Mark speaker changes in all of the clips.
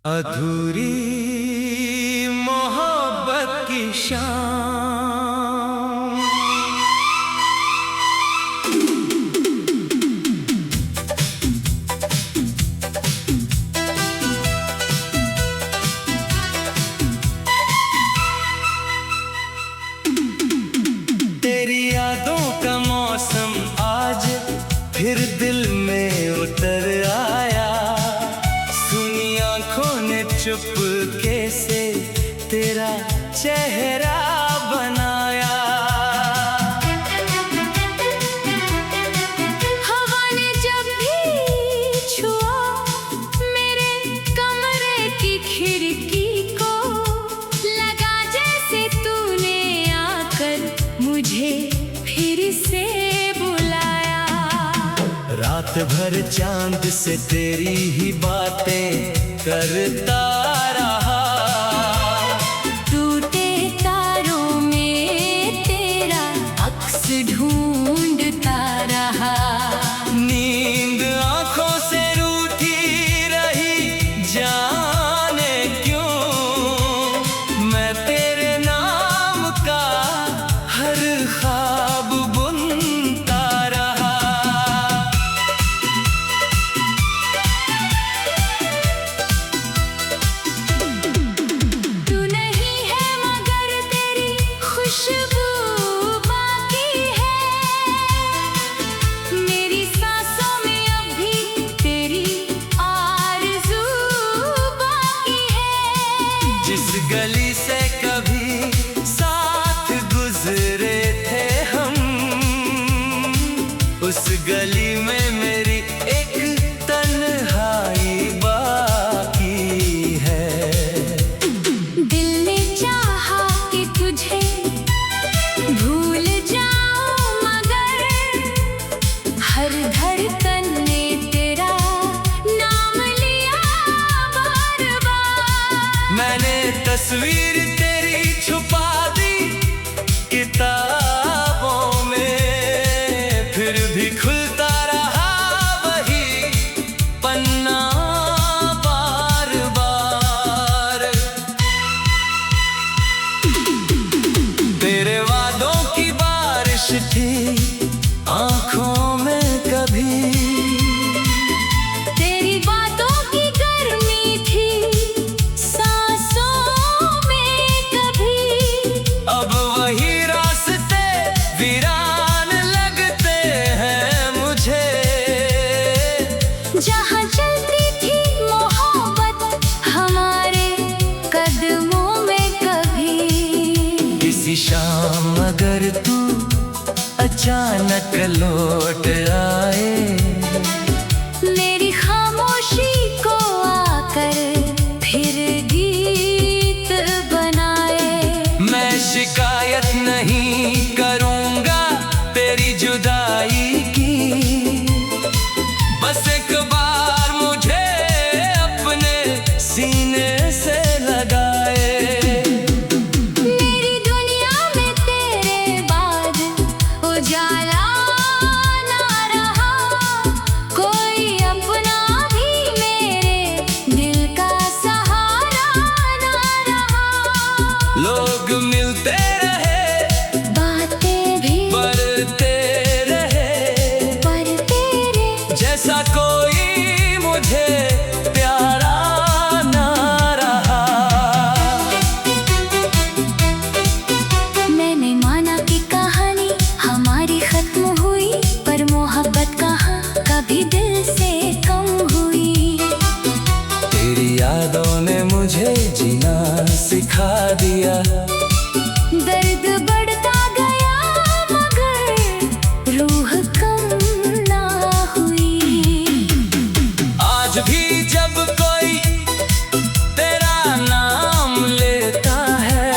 Speaker 1: अधूरी मोहब्बत की शाम। तेरी यादों का मौसम आज फिर दिल में उतर आया। सुनी आंखों ने चुपके से तेरा चेहरा बनाया।
Speaker 2: हवा ने जब भी छुआ मेरे कमरे की खिड़की को, लगा जैसे तूने आकर मुझे फिर से बुलाया।
Speaker 1: रात भर चांद से तेरी ही बातें करता रहा।
Speaker 2: टूटे तारों में तेरा अक्स ढूंढता रहा।
Speaker 1: नींद आंखों से रूठी रही, जाने क्यों मैं तेरे नाम का हर ख्वाब बुनता रहा।
Speaker 2: तू नहीं है मगर तेरी खुशबू बाकी है। मेरी सांसों में अब भी तेरी आरज़ू बाकी है।
Speaker 1: जिस गली से कभी साथ गुजरे थे हम, उस गली में मेरी एक तन्हाई बाकी है।
Speaker 2: दिल ने चाहा कि तुझे भूल जाऊं, मगर हर धड़कन ने तेरा नाम लिया बार बार।
Speaker 1: मैंने तस्वीर तेरी छुपा दी किताबों में, फिर भी खुलता रहा वही पन्ना बार बार। तेरे वादों की बारिश थी आंखों में कभी,
Speaker 2: तेरी बातों की गर्मी थी सांसों में कभी।
Speaker 1: अब वही रास्ते वीरान लगते हैं मुझे।
Speaker 2: जहाँ चलती थी मोहब्बत हमारे कदमों में कभी।
Speaker 1: किसी शाम अगर तू अचानक लौट आए,
Speaker 2: मेरी खामोशी को आकर फिर गीत बनाए।
Speaker 1: मैं शिकायत नहीं करूंगा तेरी जुदाई की। बस एक बार मुझे अपने सीने से लगाए।
Speaker 2: मेरी दुनिया में तेरे बाद उजाला ना रहा। कोई अपना भी मेरे दिल का सहारा ना रहा।
Speaker 1: लोग मिलते रहे,
Speaker 2: बातें भी
Speaker 1: बढ़ते रहे,
Speaker 2: पर तेरे
Speaker 1: जैसा कोई मुझे प्यारा ना रहा।
Speaker 2: मैंने माना कि कहानी हमारी खत्म हुई, पर मोहब्बत कहाँ कभी दिल से कम हुई।
Speaker 1: तेरी यादों ने मुझे जीना सिखा दिया।
Speaker 2: दर्द बढ़ता गया मगर रूह कम ना हुई।
Speaker 1: आज भी जब कोई तेरा नाम लेता है,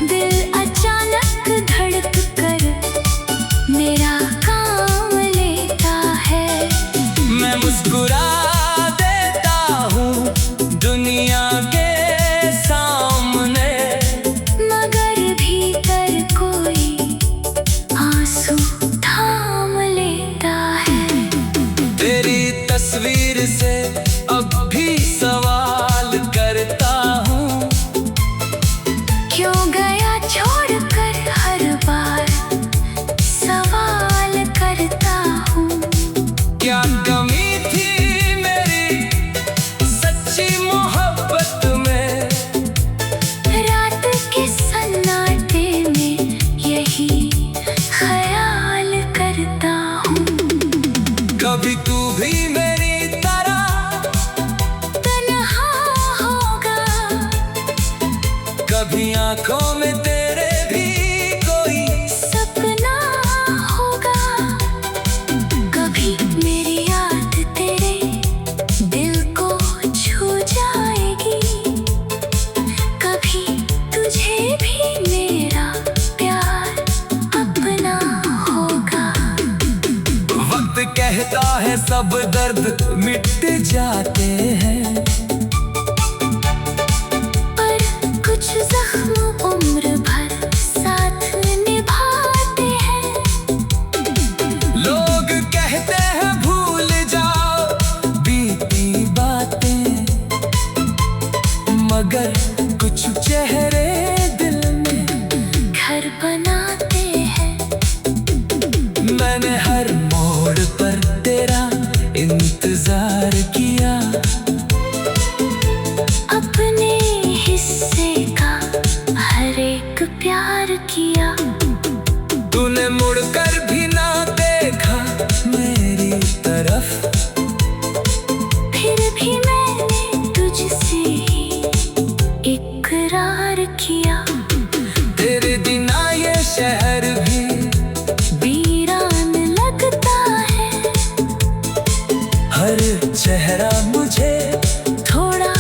Speaker 2: दिल अचानक धड़क कर मेरा काम लेता है।
Speaker 1: मैं मुस्कुरा देता हूँ दुनिया के सामने। आंखों में तेरे भी कोई
Speaker 2: सपना होगा। कभी मेरी याद तेरे दिल को छू जाएगी, कभी तुझे भी मेरा प्यार अपना होगा।
Speaker 1: वक्त कहता है सब दर्द मिट जाते हैं,
Speaker 2: पर कुछ जख्म उम्र भर साथ निभाते हैं।
Speaker 1: लोग कहते हैं भूल जाओ बीती बातें, मगर कुछ चेहरे दिल में
Speaker 2: घर बनाते हैं।
Speaker 1: मैंने हर मोड़ पर तेरा इंतजार किया,
Speaker 2: अपने हिस्से का हर एक प्यार किया।
Speaker 1: तूने मुड़कर भी ना देखा मेरी तरफ,
Speaker 2: फिर भी मैंने तुझसे ही इकरार किया।
Speaker 1: तेरे बिना ये शहर भी
Speaker 2: वीरान लगता है,
Speaker 1: हर चेहरा मुझे
Speaker 2: थोड़ा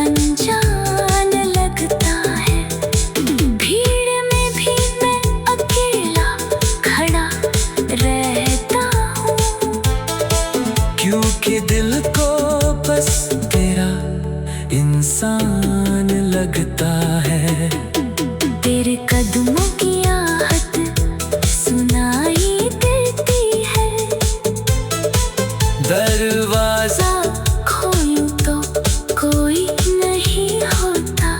Speaker 2: अनजान लगता है। भीड़ में भी मैं अकेला खड़ा रहता हूँ,
Speaker 1: क्योंकि दिल को बस तेरा इंसान लगता है।
Speaker 2: तेरे कदमों की आहट सुनाई देती है।
Speaker 1: दरवाजा
Speaker 2: खोलूं तो कोई नहीं होता,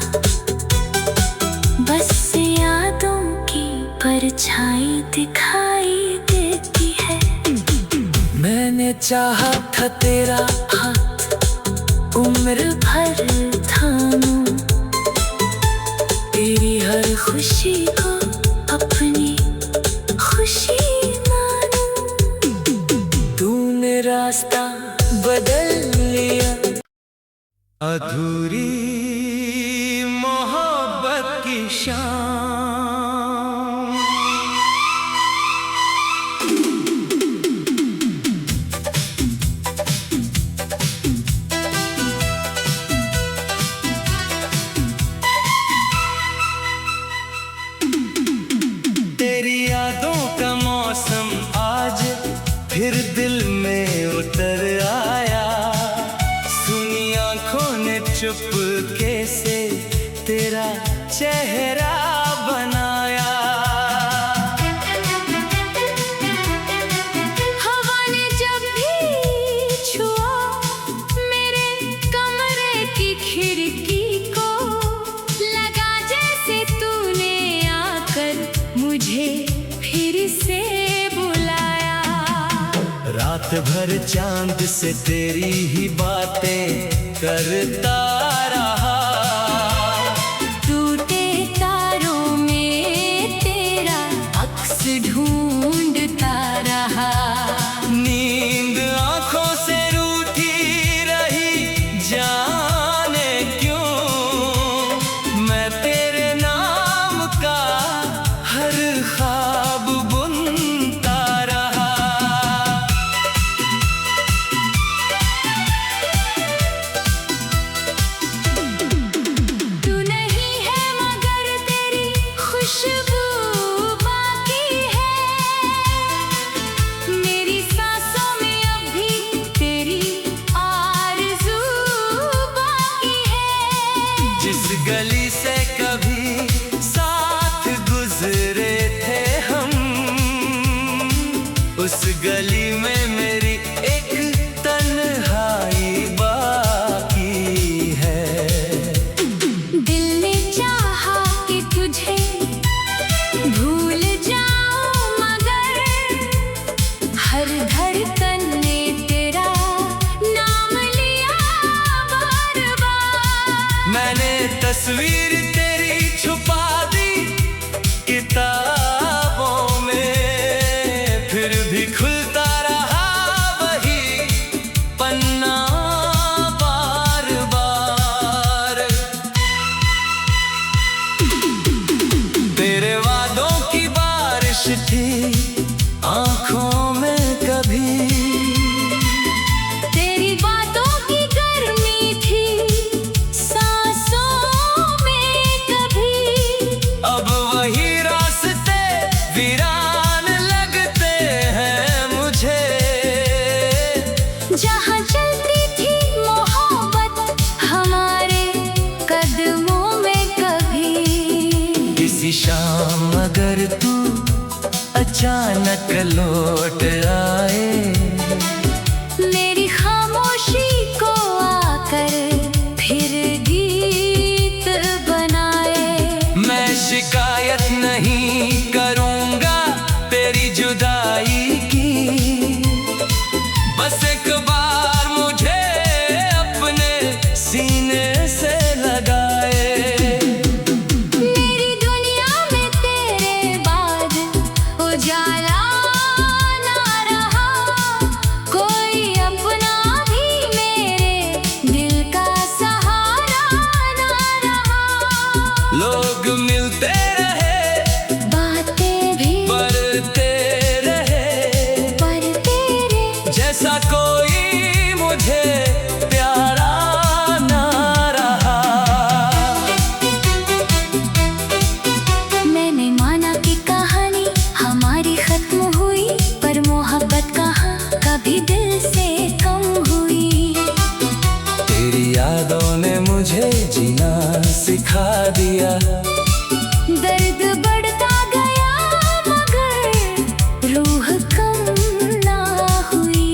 Speaker 2: बस यादों की परछाई दिखाई देती है।
Speaker 1: मैंने चाहा था तेरा हाथ
Speaker 2: उम्र भर थामूं, तेरी हर खुशी को अपनी खुशी मानूं।
Speaker 1: तूने रास्ता बदल लिया, अधूरी मोहब्बत की शाम। तेरी यादों का मौसम आज फिर दिल में उतर आया, सुनी आंखों ने चुपके से तेरा चेहरा बनाया।
Speaker 2: हवा ने जब भी छुआ मेरे कमरे की खिड़की को, लगा जैसे तूने आकर मुझे फिर से बुलाया।
Speaker 1: रात भर चांद से तेरी ही बातें करता रहा,
Speaker 2: टूटे तारों में तेरा अक्स ढूंढता रहा।
Speaker 1: नींद आंखों से रूठी रही जाने क्यों, मैं तेरे नाम का हर ख्वाब बुनता रहा।
Speaker 2: तू नहीं है मगर तेरी खुशबू बाकी है, मेरी सांसों में अब भी तेरी आरज़ू बाकी है।
Speaker 1: जिस गली से कभी साथ गुजरे थे हम, उस गली में मेरी एक तन्हाई बाकी है।
Speaker 2: दिल ने चाहा कि तुझे भूल जाऊं, मगर हर धड़कन ने तेरा नाम लिया बार बार।
Speaker 1: मैंने तस्वीर तेरी छुपा दी किताबों में, फिर भी खुलता रहा वही पन्ना बार बार। अचानक लौट आए।
Speaker 2: मेरी खामोशी को आकर फिर गीत बनाए।
Speaker 1: मैं शिकायत नहीं करूंगा तेरी जुदाई की, बस एक बार मुझे अपने सीने से लगाए।
Speaker 2: मेरी दुनिया में तेरे बाद उजाला ना रहा, कोई अपना भी मेरे दिल का सहारा ना रहा।
Speaker 1: लोग मिलते रहे,
Speaker 2: बातें भी
Speaker 1: बढ़ते रहे,
Speaker 2: पर तेरे
Speaker 1: जैसा कोई मुझे प्यारा ना रहा।
Speaker 2: मैंने माना कि कहानी हमारी खत्म हुई, पर मोहब्बत कहाँ कभी दिल से कम हुई।
Speaker 1: तेरी यादों ने मुझे जीना सिखा दिया।
Speaker 2: दर्द बढ़ता गया मगर रूह कम ना हुई।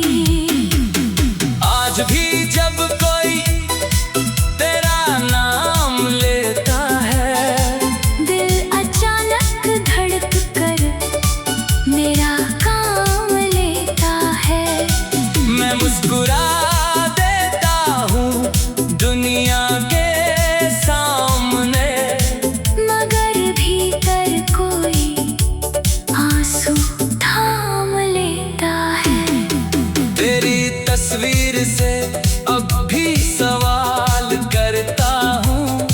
Speaker 1: आज भी जब कोई तेरा नाम लेता है,
Speaker 2: दिल अचानक धड़क कर मेरा काम लेता है।
Speaker 1: मैं मुस्कुरा देता हूँ दुनिया के सामने,
Speaker 2: मगर भीतर कोई आंसू थाम लेता है।
Speaker 1: तेरी तस्वीर से अब भी सवाल करता हूँ,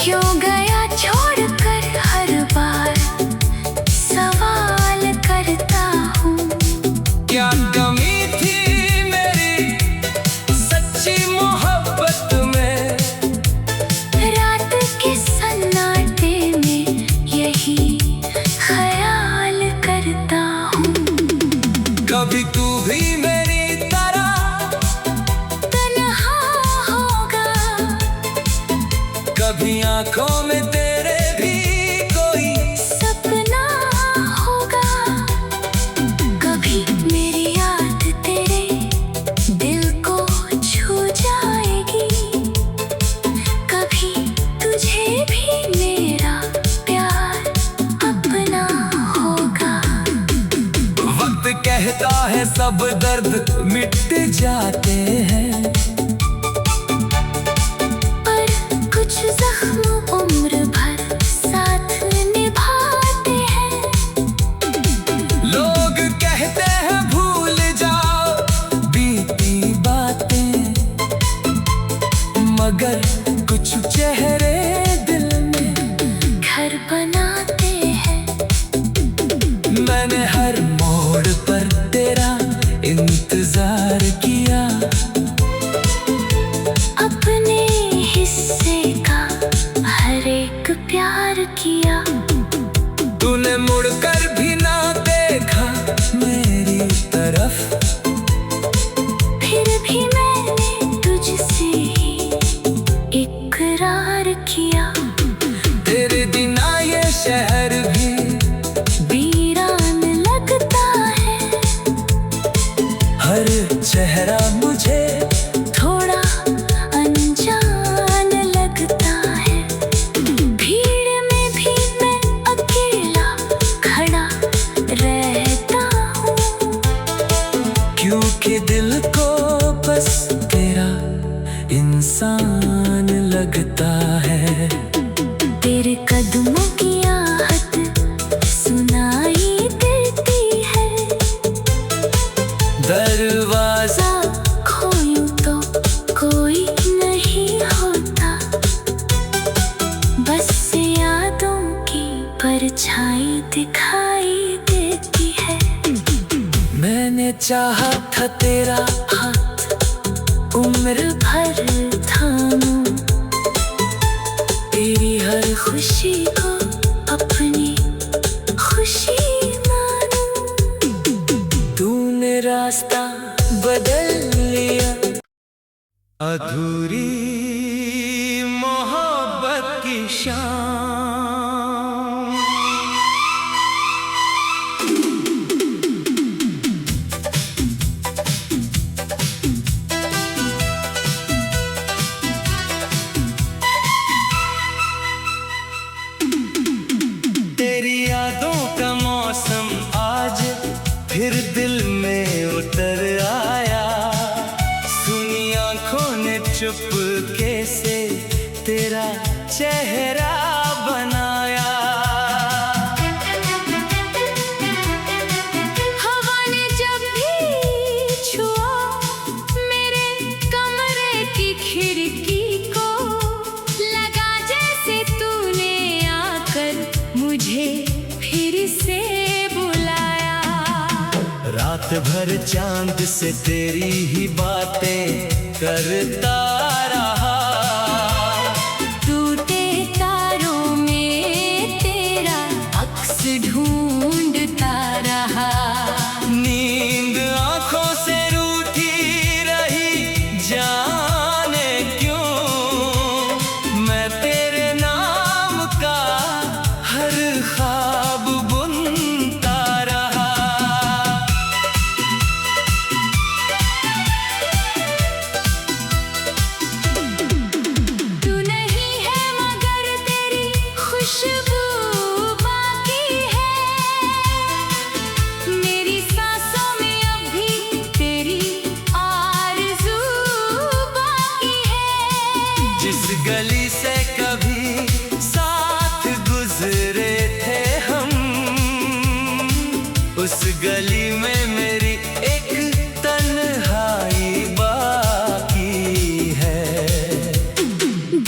Speaker 2: क्यों गया छोड़कर हर बार सवाल करता हूँ।
Speaker 1: क्या कमी थी मेरी सच्ची मोहब्बत में।
Speaker 2: रात के सन्नाटे में यही ख्याल करता हूँ।
Speaker 1: कभी तू भी मेरी तरह
Speaker 2: तन्हा होगा,
Speaker 1: कभी आंखों में तेरे भी कोई
Speaker 2: सपना होगा। कभी मेरी याद तेरे दिल को छू जाएगी, कभी तुझे भी मेरा प्यार अपना होगा।
Speaker 1: वक्त कहता है सब दर्द मिट जाते हैं,
Speaker 2: पर कुछ जख्म उम्र भर साथ निभाते हैं।
Speaker 1: लोग कहते हैं भूल जाओ बीती बातें, मगर कुछ चेहरे दिल में
Speaker 2: घर बनाते हैं।
Speaker 1: मैंने हर मोड़ पर तेरा इंतजार किया,
Speaker 2: अपने हिस्से का हर एक प्यार किया।
Speaker 1: तूने मुड़कर भी ना देखा मेरी तरफ,
Speaker 2: फिर भी मैंने तुझसे ही इकरार किया।
Speaker 1: तेरे बिना ये शहर भी
Speaker 2: वीरान लगता है,
Speaker 1: हर चेहरा मुझे
Speaker 2: थोड़ा अनजान लगता है। भीड़ में भी मैं अकेला खड़ा रहता हूँ,
Speaker 1: क्योंकि दिल को बस तेरा इंसान लगता है।
Speaker 2: तेरे कदमों की आहट सुनाई देती है।
Speaker 1: दरवाजा
Speaker 2: खोयूं तो कोई नहीं होता, बस यादों की परछाई दिखाई देती है।
Speaker 1: मैंने चाहा था तेरा हाथ
Speaker 2: उम्र भर थामूं, तेरी हर खुशी को अपनी खुशी मानूं।
Speaker 1: तूने रास्ता बदल लिया, अधूरी मोहब्बत की शाम। चुपके से तेरा चेहरा बनाया।
Speaker 2: हवा ने जब भी छुआ मेरे कमरे की खिड़की को, लगा जैसे तूने आकर मुझे फिर से बुलाया।
Speaker 1: रात भर चांद से तेरी ही बातें करता रहा,
Speaker 2: टूटे तारों में तेरा अक्स ढूंढता रहा।
Speaker 1: नींद आंखों से रूठी रही जाने क्यों, मैं तेरे नाम का हर ख्वाब बुनता रहा।
Speaker 2: तू नहीं है मगर तेरी खुशबू बाकी है, मेरी सांसों में अब भी तेरी आरज़ू बाकी है।
Speaker 1: जिस गली से कभी साथ गुजरे थे हम, उस गली में मेरी एक तन्हाई बाकी है।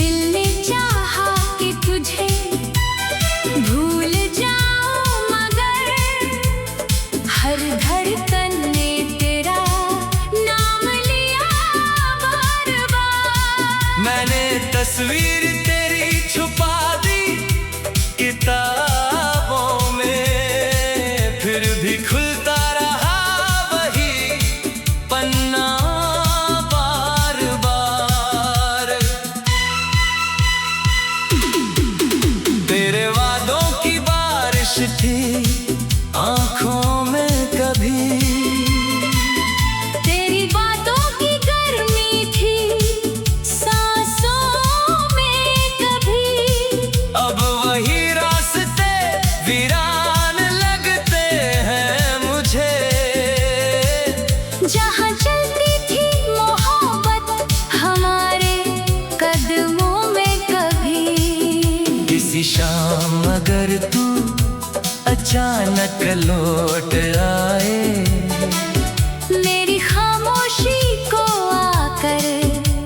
Speaker 2: दिल ने चाहा कि तुझे भूल जाऊं, मगर हर धड़कन ने तेरा नाम लिया बार बार।
Speaker 1: मैंने तस्वीर तेरी छुपा दी किताबों में, फिर भी खुलता रहा वही पन्ना बार बार। तेरे वादों की बारिश थी आंखों में कभी,
Speaker 2: तेरी बातों की गर्मी थी सांसों में कभी।
Speaker 1: अब वही रास्ते वीरान लगते हैं मुझे।
Speaker 2: जहाँ चलती थी मोहब्बत हमारे कदमों में कभी।
Speaker 1: किसी शाम अगर तू अचानक लौट आए,
Speaker 2: मेरी खामोशी को आकर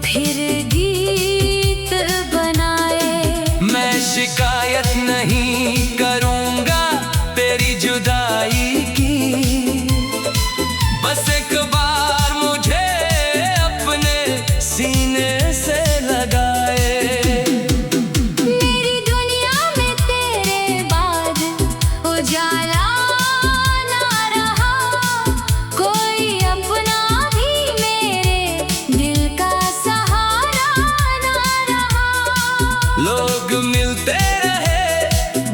Speaker 2: फिर गीत बनाए।
Speaker 1: मैं शिकायत नहीं करूँगा तेरी जुदाई की, बस एक बार मुझे अपने सीने से लगाए।
Speaker 2: मेरी दुनिया में तेरे बाद उजाला ना रहा, कोई अपना भी मेरे दिल का सहारा ना रहा।
Speaker 1: लोग मिलते रहे,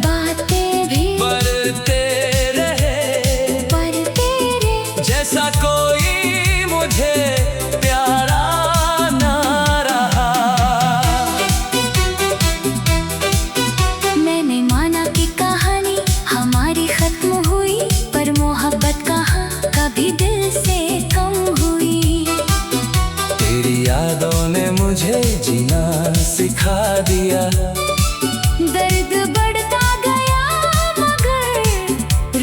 Speaker 2: बातें भी
Speaker 1: बढ़ते रहे,
Speaker 2: पर तेरे
Speaker 1: जैसा कोई मुझे प्यारा ना रहा।
Speaker 2: मैंने माना कि कहानी हमारी खत्म हुई, पर मोहब्बत कहाँ कभी दिल से कम हुई।
Speaker 1: तेरी यादों ने मुझे जीना सिखा दिया।
Speaker 2: दर्द बढ़ता गया मगर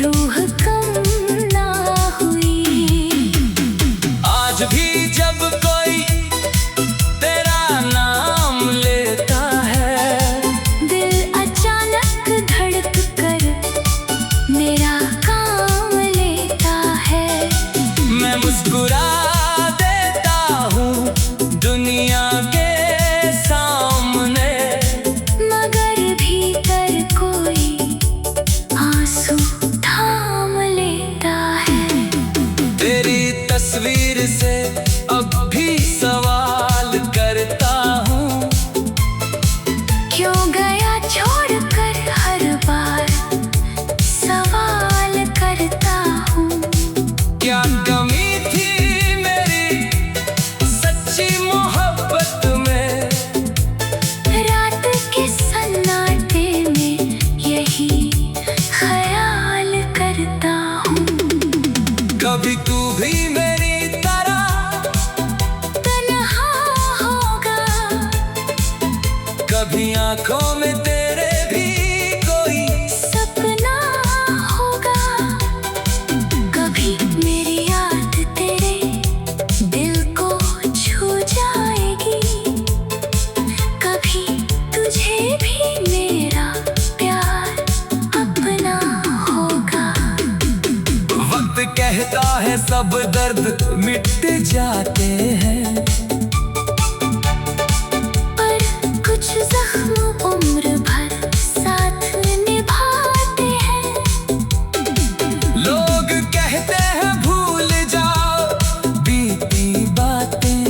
Speaker 2: रूह कम ना हुई।
Speaker 1: आज भी जब कोई तेरा नाम लेता है,
Speaker 2: दिल अचानक धड़क कर मेरा काम लेता है।
Speaker 1: मैं मुस्कुरा देता हूँ दुनिया के सामने,
Speaker 2: मगर भी
Speaker 1: आंखों में तेरे भी कोई
Speaker 2: सपना होगा। कभी मेरी याद तेरे दिल को छू जाएगी, कभी तुझे भी मेरा प्यार अपना होगा।
Speaker 1: वक्त कहता है सब दर्द मिट जाते हैं,
Speaker 2: पर कुछ जख्म उम्र भर साथ निभाते हैं।
Speaker 1: लोग कहते हैं भूल जाओ बीती बातें,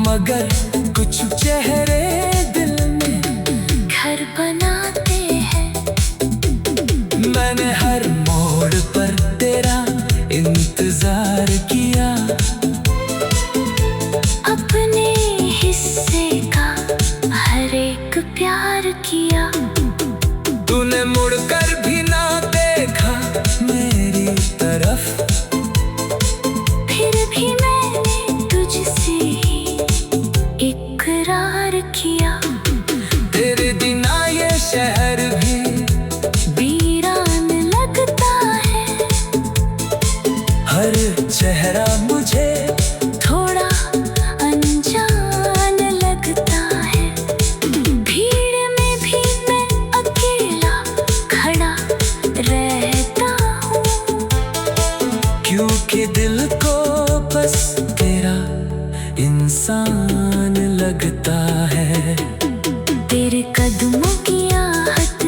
Speaker 1: मगर कुछ चेहरे दिल में
Speaker 2: घर बनाते हैं।
Speaker 1: मैंने हर मोड़ पर तेरा इंतजार किया,
Speaker 2: अपने हिस्से का हर एक प्यार किया।
Speaker 1: तूने मुड़कर भी ना देखा मेरी तरफ,
Speaker 2: फिर भी मैंने तुझसे ही इकरार किया।
Speaker 1: तेरे बिना ये शहर भी
Speaker 2: वीरान लगता है,
Speaker 1: हर चेहरा मुझे
Speaker 2: थोड़ा अनजान लगता है। भीड़ में भी मैं अकेला खड़ा रहता हूँ,
Speaker 1: क्योंकि दिल को बस तेरा इंसान लगता है।
Speaker 2: तेरे कदमों की आहट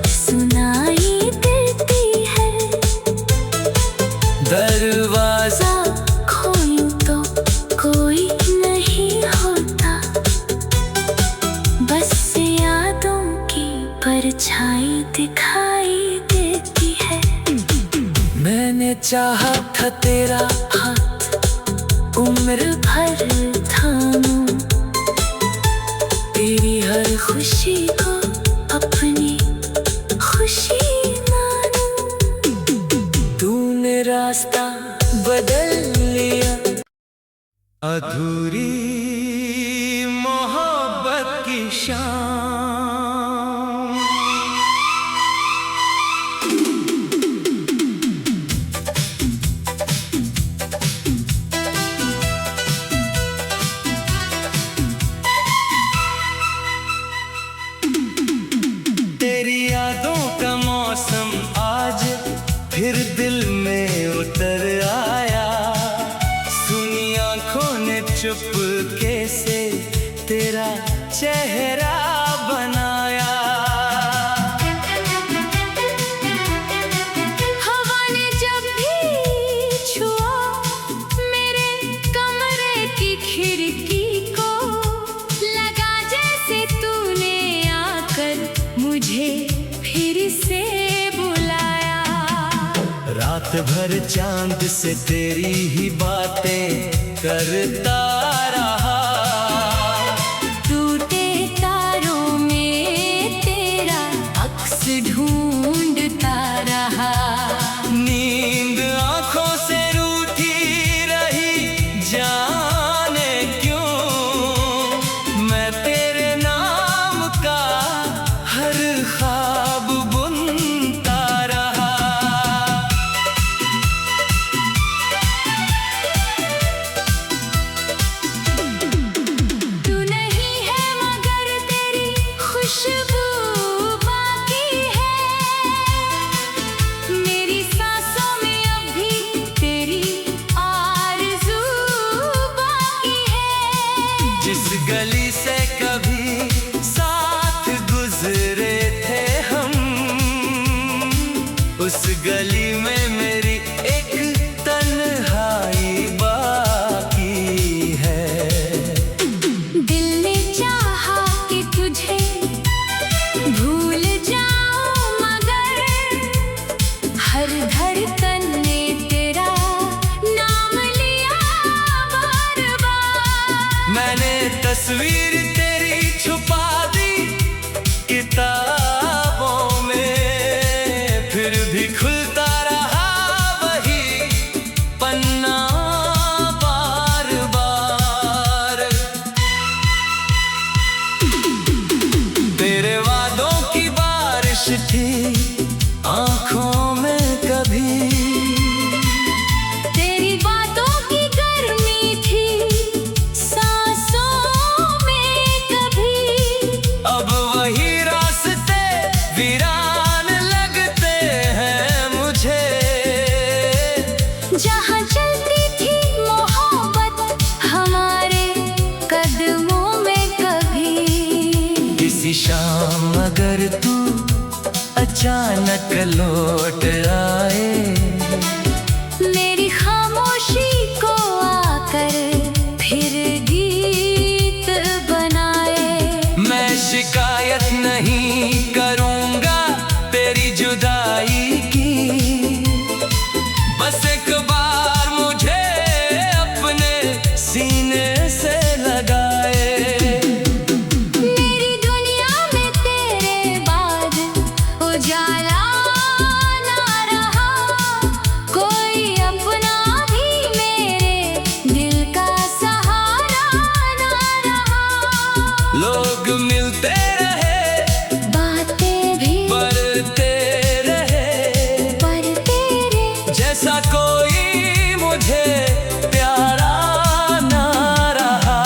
Speaker 2: सुनाई देती है।
Speaker 1: दरवाजा
Speaker 2: खोयूं तो कोई नहीं होता, बस यादों की परछाई दिखाई देती है।
Speaker 1: मैंने चाहा था तेरा हाथ
Speaker 2: उम्र भर थामूं, तेरी हर खुशी को अपनी खुशी मानूं।
Speaker 1: तूने रास्ता बदल लिया, अधूरी मोहब्बत की शाम। तेरी यादों का मौसम आज फिर दिल में उतर आया, सुनी आंखों ने चुपके से तेरा चेहरा बनाया।
Speaker 2: हवा ने जब भी छुआ मेरे कमरे की खिड़की को, लगा जैसे तूने आकर मुझे फिर से बुलाया।
Speaker 1: रात भर चांद से तेरी ही बातें करता रहा,
Speaker 2: टूटे तारों में तेरा अक्स ढूंढता रहा।
Speaker 1: नींद आंखों से रूठी रही जाने क्यों, मैं तेरे नाम का हर ख्वाब बुनता रहा।
Speaker 2: तू नहीं है मगर तेरी खुशबू बाकी है, मेरी सांसों में अब भी तेरी आरज़ू बाकी है।
Speaker 1: जिस गली से कभी साथ गुजरे थे हम, उस गली में मेरी एक तन्हाई बाकी है।
Speaker 2: दिल ने चाहा कि तुझे भूल जाऊं, मगर हर धड़कन ने तेरा नाम लिया बार बार।
Speaker 1: मैंने तस्वीर तेरी छुपा दी किताबों में, फिर भी खुलता रहा वही पन्ना बार बार। शाम अगर तू अचानक लौट आए,
Speaker 2: मेरी खामोशी को आकर फिर गीत बनाए।
Speaker 1: मैं शिकायत नहीं करूँगा तेरी जुदाई की, बस एक बार मुझे अपने सीने से लगाए।
Speaker 2: मेरी दुनिया में तेरे बाद उजाला ना रहा, कोई अपना भी मेरे दिल का सहारा ना रहा।
Speaker 1: लोग मिलते रहे,
Speaker 2: बातें भी
Speaker 1: बढ़ते रहे,
Speaker 2: पर तेरे
Speaker 1: जैसा कोई मुझे प्यारा ना रहा।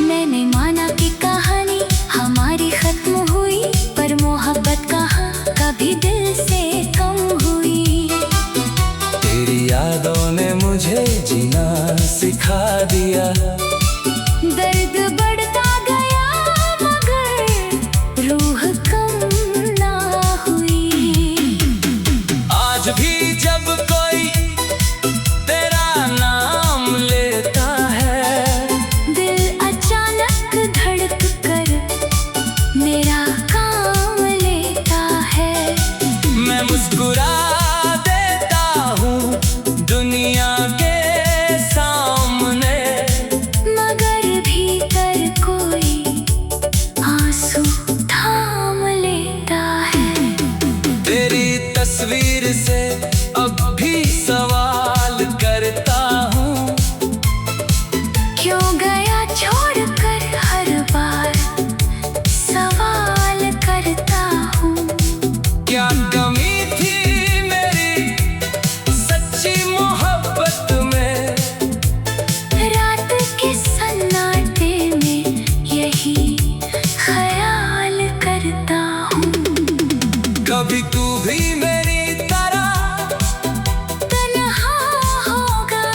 Speaker 2: मैंने माना कि कहानी हमारी खत्म हुई, पर मोहब्बत कहाँ कभी दिल से कम हुई।
Speaker 1: तेरी यादों ने मुझे जीना सिखा दिया,
Speaker 2: दर्द बढ़ता गया मगर रूह कम ना हुई।
Speaker 1: आज भी जब कोई तेरा नाम लेता है,
Speaker 2: दिल अचानक धड़क कर मेरा काम लेता है।
Speaker 1: मैं मुस्कुरा देता हूँ दुनिया के सामने,
Speaker 2: मगर भीतर कोई आंसू थाम लेता है।
Speaker 1: तेरी तस्वीर से अब भी सवाल करता हूँ,
Speaker 2: क्यों गया छोड़कर हर बार सवाल करता हूँ।
Speaker 1: क्या कमी थी मेरी सच्ची मोहब्बत में,
Speaker 2: रात के सन्नाटे में यही ख्याल करता हूँ।
Speaker 1: कभी तू भी मेरी तरह
Speaker 2: तन्हा होगा,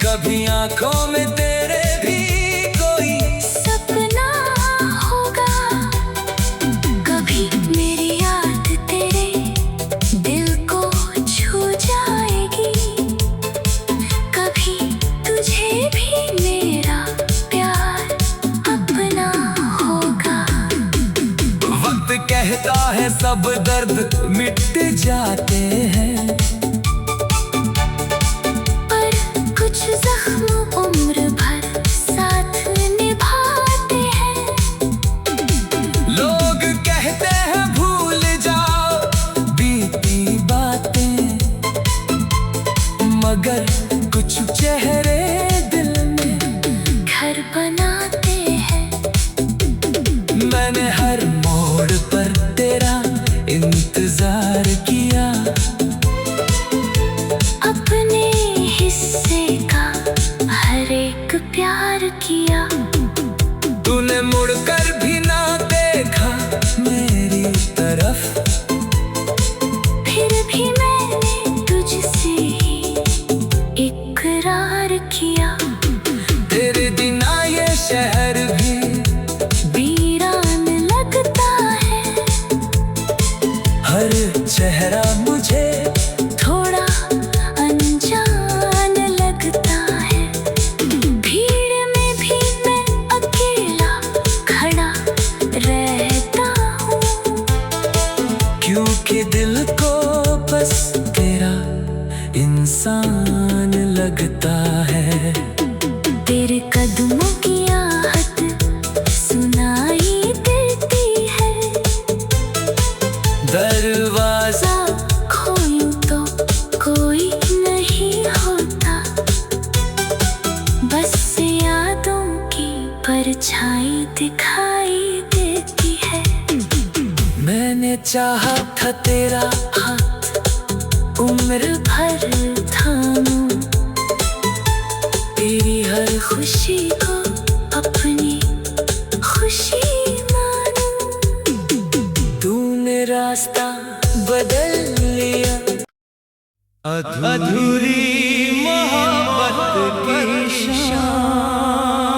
Speaker 1: कभी आंखों में तेरे भी कोई
Speaker 2: सपना होगा, कभी मेरी याद तेरे दिल को छू जाएगी, कभी तुझे भी मेरा प्यार अपना होगा।
Speaker 1: वक्त कहता है सब दर्द मिट जाते हैं,
Speaker 2: पर कुछ जख्म उम्र भर साथ निभाते हैं।
Speaker 1: लोग कहते हैं भूल जाओ बीती बातें, मगर कुछ चेहरे दिल में
Speaker 2: घर बनाते हैं।
Speaker 1: मैंने हर मोड़ पर तेरा इंतजार किया,
Speaker 2: अपने हिस्से का हर एक प्यार किया।
Speaker 1: तूने मुड़कर भी ना देखा मेरी तरफ,
Speaker 2: फिर भी मैंने तुझसे ही इकरार किया।
Speaker 1: तेरे बिना ये शहर भी
Speaker 2: वीरान लगता है,
Speaker 1: हर चेहरा मुझे
Speaker 2: थोड़ा अनजान लगता है। भीड़ में भी मैं अकेला खड़ा रहता हूँ,
Speaker 1: क्योंकि दिल को बस तेरा इंसान लगता है।
Speaker 2: तेरे कदमों की आहट सुनाई देती है।
Speaker 1: दरवाजा
Speaker 2: खोलूं तो कोई नहीं होता, बस यादों की परछाई दिखाई देती है।
Speaker 1: मैंने चाहा था तेरा हाथ
Speaker 2: उम्र भर थामूं, तेरी हर खुशी को अपनी खुशी मानूं।
Speaker 1: तूने रास्ता बदल लिया, अधूरी मोहब्बत की शान।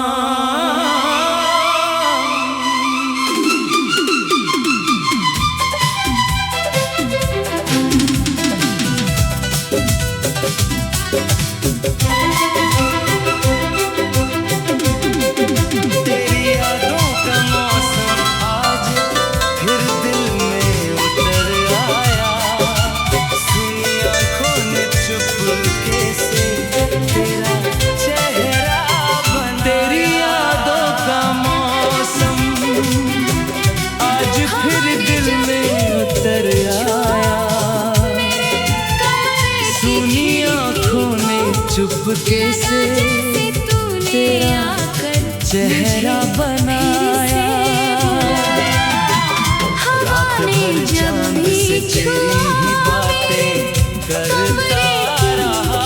Speaker 1: तेरी यादों का मौसम आज फिर दिल में उतर आया। सुनी आँखों ने चुपके से तेरा चेहरा बना। तेरी यादों का मौसम आज फिर दिल में उतर आया। सुनी आँखों ने चुपके से तेरा चेहरा बनाया। रात भर चांद से तेरी ही बातें करता रहा।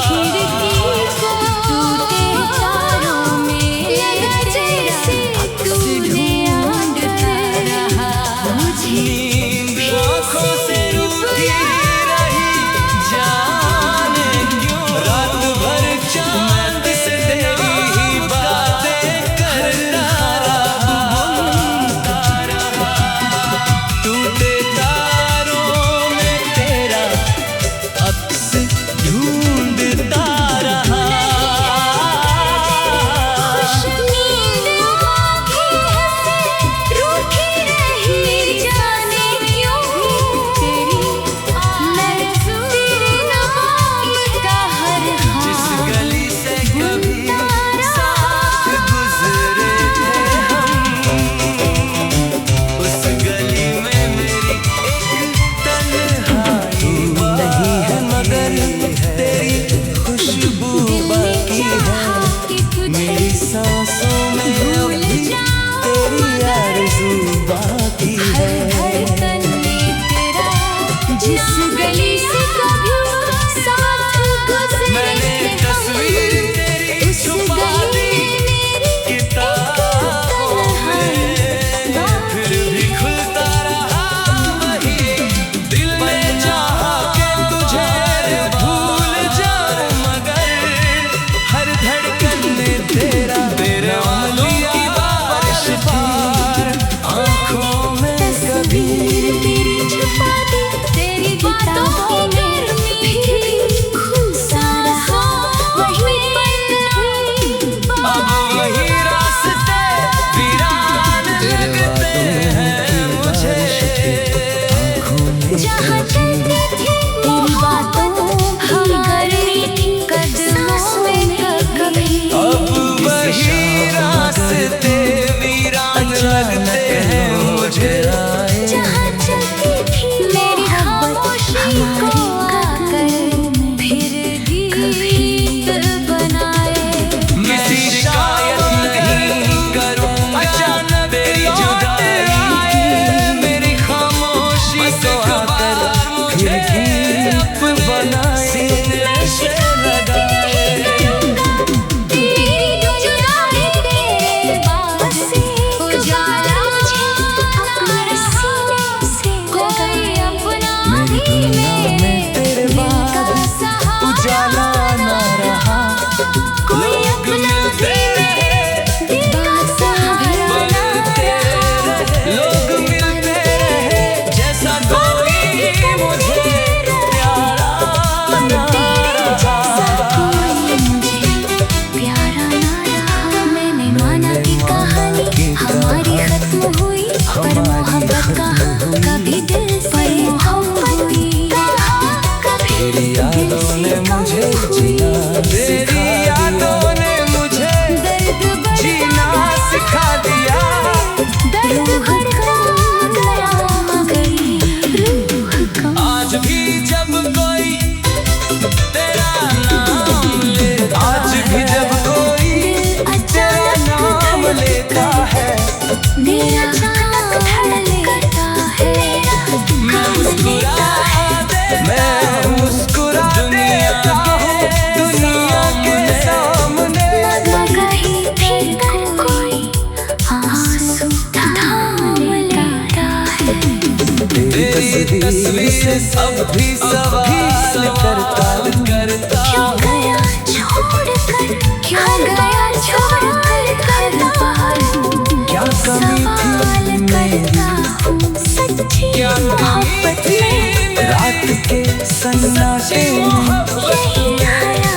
Speaker 1: नींद आँखों से रूठी रही जाने क्यों। रात भर चांद से तेरी ही बातें करता रहा। टूटे तारों में तेरा अक्स ढूंढता रहा। जिस गली से कभी साथ गुजरे थे हम, उस गली में मेरी एक तन्हाई नहीं है, मगर तेरी खुशबू बाकी है। मेरी सांसों में अभी तेरी आरज़ू बाकी है।
Speaker 2: जिस गली से कभी साथ गुजरे
Speaker 1: मैंने तस्वीर तेरी छुपा दी किताबों में, फिर भी खुलता रहा वही। दिल में चाहा कि तुझे भूल जाऊं, मगर हर धड़कन में तेरा नाम की बारिश थी। आँखों में कभी
Speaker 2: तेरी छुपा दी तेरी बातों में
Speaker 1: अब वही रास्ते वीरान लगते हैं मुझे।
Speaker 2: जहाँ चलती थी तेरी बातों हम करनी थी कदमों में कभी।
Speaker 1: अब वही रास्ते वीरान लगते हैं मुझे।
Speaker 2: जहाँ चलती थी मेरी खामोशी को आकर फिर गीत बनाए।
Speaker 1: किसी शिकायत नहीं करूँगा अचानक तेरी जुदाई। मेरी खामोशी को आकर फिर गीत बनाए। सीने से लगाए
Speaker 2: तेरी जुदाई तेरे बाद से उजाला अपने सीने से कोई अपना
Speaker 1: मेरी
Speaker 2: ही
Speaker 1: दुनिया में तेरे बाद उजाला ना रहा। लोग मिलते रहे, बनते रहे, लोग मिलते रहे, जैसा कोई मुझे प्यारा ना रहा।
Speaker 2: प्यारा ना रहा। मैंने माना कि कहानी हमारी खत्म हुई, पर मोहब्बत कहाँ कभी दिल से मोहब्बत हुई।
Speaker 1: तेरी यादों ने मुझे जीना, तेरी यादों ने मुझे जीना सिखा दिया।
Speaker 2: दर्द भरता गया मगर रूह कम।
Speaker 1: आज भी जब कोई तेरा नाम लेता, आज भी जब कोई तेरा नाम लेता है,
Speaker 2: मेरा अचानक धड़कता है।
Speaker 1: मैं मुस्कुरा देता हूँ दुनिया के सामने।
Speaker 2: कहीं फिर कोई आंसू थाम लेता है।
Speaker 1: तेरी तस्वीर से अब भी सवाल करता
Speaker 2: क्यों गया छोड़कर, क्यों गया छोड़कर घर बार।
Speaker 1: क्या कमी थी मेरी,
Speaker 2: सच्ची
Speaker 1: क्या
Speaker 2: मोहब्बत में
Speaker 1: रात के सन्नाटे
Speaker 2: यही हया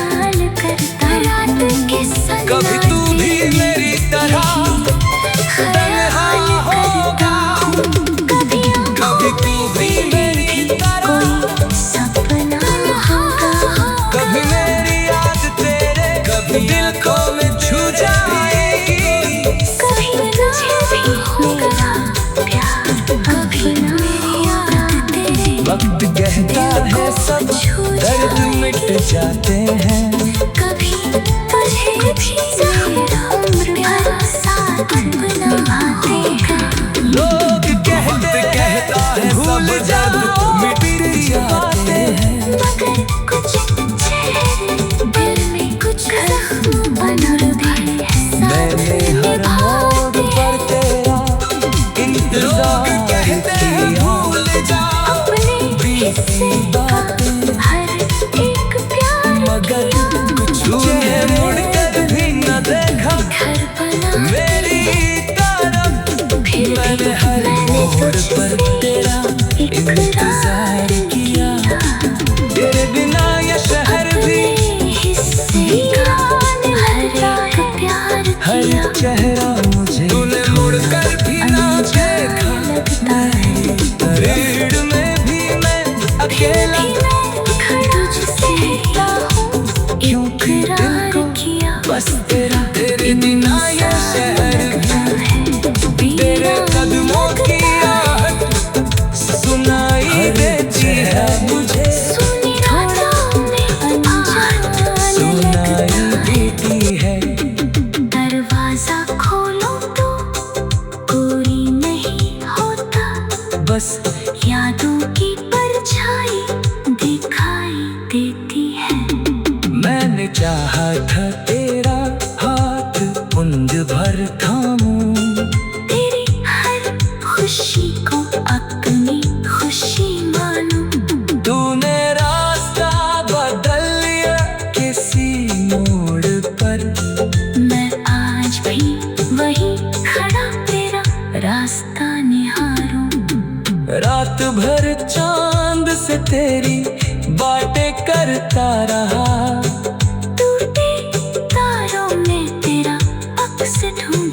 Speaker 1: जाते हैं।
Speaker 2: कभी तुझे भी मेरा उम्र भर साथ निभाते हैं।
Speaker 1: लोग कहता है भूल जाओ मिट जाते हैं,
Speaker 2: मगर कुछ चेहरे दिल में कुछ जख्म बनते हैं।
Speaker 1: मैंने हर मोड़ पर तेरा इंतजार किया। भूल जाओ
Speaker 2: अपने हिस्से का हर एक प्यार
Speaker 1: मगर तूने मुड़कर भी न देखा
Speaker 2: घर बना
Speaker 1: मेरी तरफ।
Speaker 2: फिर
Speaker 1: मैंने हर मोड़ पर तेरा इंतजार किया। तेरे बिना ये शहर भी
Speaker 2: हिस्से का हर एक प्यार
Speaker 1: हर
Speaker 2: किया।
Speaker 1: चेहरा मुझे तूने मुड़कर भी ना देखा।
Speaker 2: लगता है
Speaker 1: भीड़ में भी मैं अकेला
Speaker 2: तुझसे हूँ
Speaker 1: क्योंकि दिल
Speaker 2: इकरार
Speaker 1: को
Speaker 2: किया।
Speaker 1: बस तेरे बिना ये शहर भी तेरे कदमों की आहट सुनाई देती है मुझे।
Speaker 2: सुनी रातों में अनजान
Speaker 1: सुनाई देती है।
Speaker 2: दरवाजा खोलो तो कोई नहीं होता,
Speaker 1: बस
Speaker 2: यादों की परछाई दिखाई देती है।
Speaker 1: मैंने चाहा था तेरा हाथ उंज भर थामूं,
Speaker 2: तेरी हर खुशी को अपनी खुशी मानूं।
Speaker 1: तूने रास्ता बदल लिया किसी मोड़ पर।
Speaker 2: मैं आज भी वहीं खड़ा तेरा रास्ता निहारूं।
Speaker 1: रात भर चांद से तेरी बातें करता रहा।
Speaker 2: टूटे तारों में तेरा अक्स ढूंढ